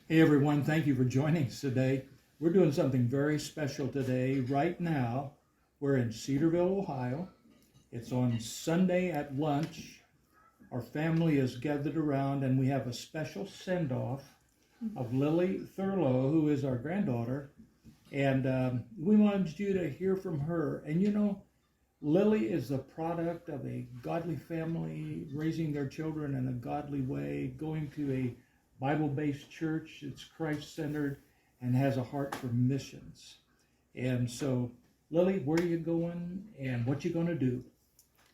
Hey everyone, thank you for joining us today. We're doing something very special today. Right now, we're in Cedarville, Ohio. It's on Sunday at lunch. Our family is gathered around and we have a special send-off of Lily Thurlow, who is our granddaughter. And we wanted you to hear from her. And you know, Lily is the product of a godly family, raising their children in a godly way, going to a Bible-based church. It's Christ-centered and has a heart for missions. And so, Lily, where are you going and what you going to do?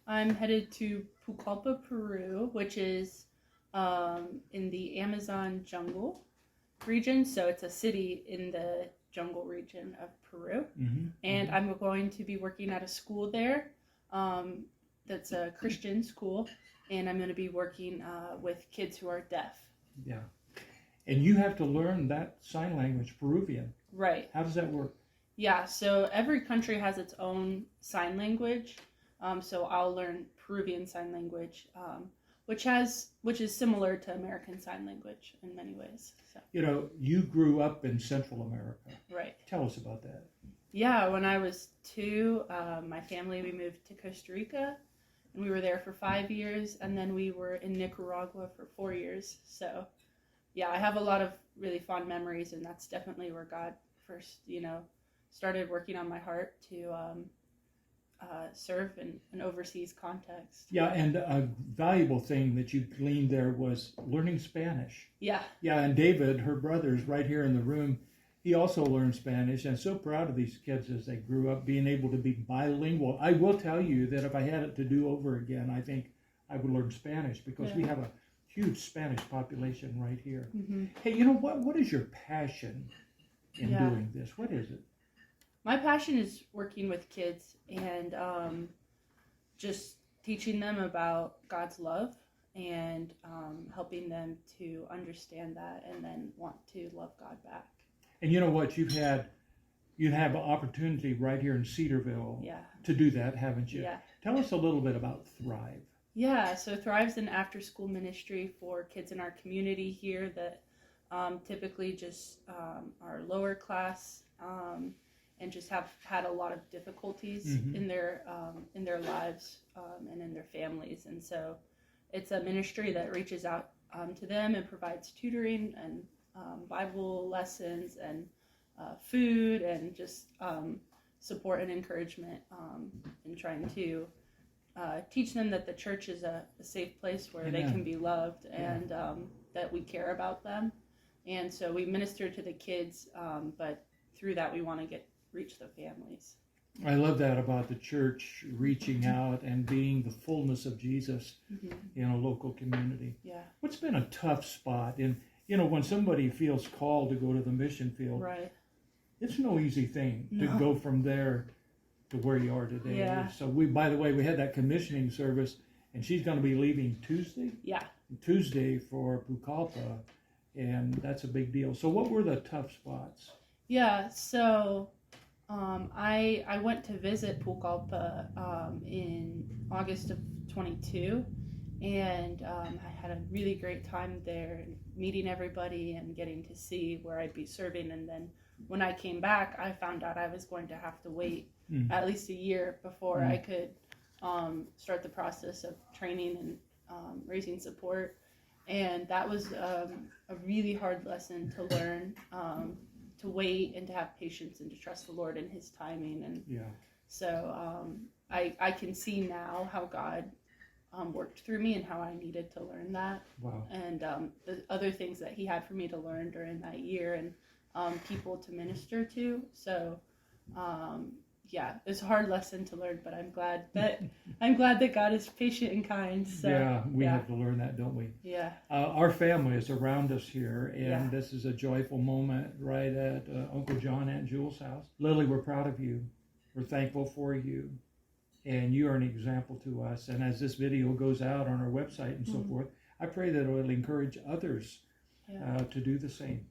I'm headed to Pucallpa, Peru, which is in the Amazon jungle region. So it's a city in the jungle region of Peru. And I'm going to be working at a school there that's a Christian school. And I'm going to be working with kids who are deaf. Yeah. And you have to learn that sign language, Peruvian. Right. How does that work? Yeah, so every country has its own sign language. So I'll learn Peruvian Sign Language, which is similar to American Sign Language in many ways. So. You know, you grew up in Central America. Right. Tell us about that. Yeah, when I was 2, my family, we moved to Costa Rica, and we were there for 5 years, and then we were in Nicaragua for 4 years. So, yeah, I have a lot of really fond memories, and that's definitely where God first, started working on my heart to serve in an overseas context. Yeah, and a valuable thing that you gleaned there was learning Spanish. Yeah. Yeah, and David, her brother, is right here in the room. He also learned Spanish, and so proud of these kids as they grew up, being able to be bilingual. I will tell you that if I had it to do over again, I think I would learn Spanish because we have a huge Spanish population right here. Hey, you know what is your passion in doing this? What is it? My passion is working with kids and just teaching them about God's love and helping them to understand that and then want to love God back. And you know what? You have an opportunity right here in Cedarville to do that, haven't you? Yeah. Tell us a little bit about Thrive. Yeah, so Thrive's an after-school ministry for kids in our community here that typically just are lower class and just have had a lot of difficulties in their lives and in their families. And so it's a ministry that reaches out to them and provides tutoring and Bible lessons and food and just support and encouragement in trying to teach them that the church is a safe place where they can be loved and that we care about them. And so we minister to the kids, but through that we want to reach the families. I love that about the church reaching out and being the fullness of Jesus in a local community. Yeah. What's been a tough spot in, when somebody feels called to go to the mission field, right? It's no easy thing to go from there to where you are today. Yeah. So by the way, we had that commissioning service, and she's going to be leaving Tuesday. Yeah. Tuesday for Pucallpa, and that's a big deal. So what were the tough spots? Yeah. So I went to visit Pucallpa in August of 22, and I had a really great time there, meeting everybody and getting to see where I'd be serving. And then when I came back, I found out I was going to have to wait at least a year before I could start the process of training and raising support. And that was a really hard lesson to learn, to wait and to have patience and to trust the Lord in His timing. And so I can see now how God worked through me and how I needed to learn that. Wow. And the other things that He had for me to learn during that year and people to minister to. So it's a hard lesson to learn, but I'm glad that God is patient and kind. So, we have to learn that, don't we? Yeah. Our family is around us here, and this is a joyful moment right at Uncle John and Jul's house. Lily, we're proud of you. We're thankful for you, and you are an example to us. And as this video goes out on our website and so forth, I pray that it will encourage others to do the same,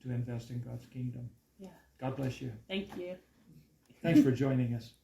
to invest in God's kingdom. Yeah. God bless you. Thank you. Thanks for joining us.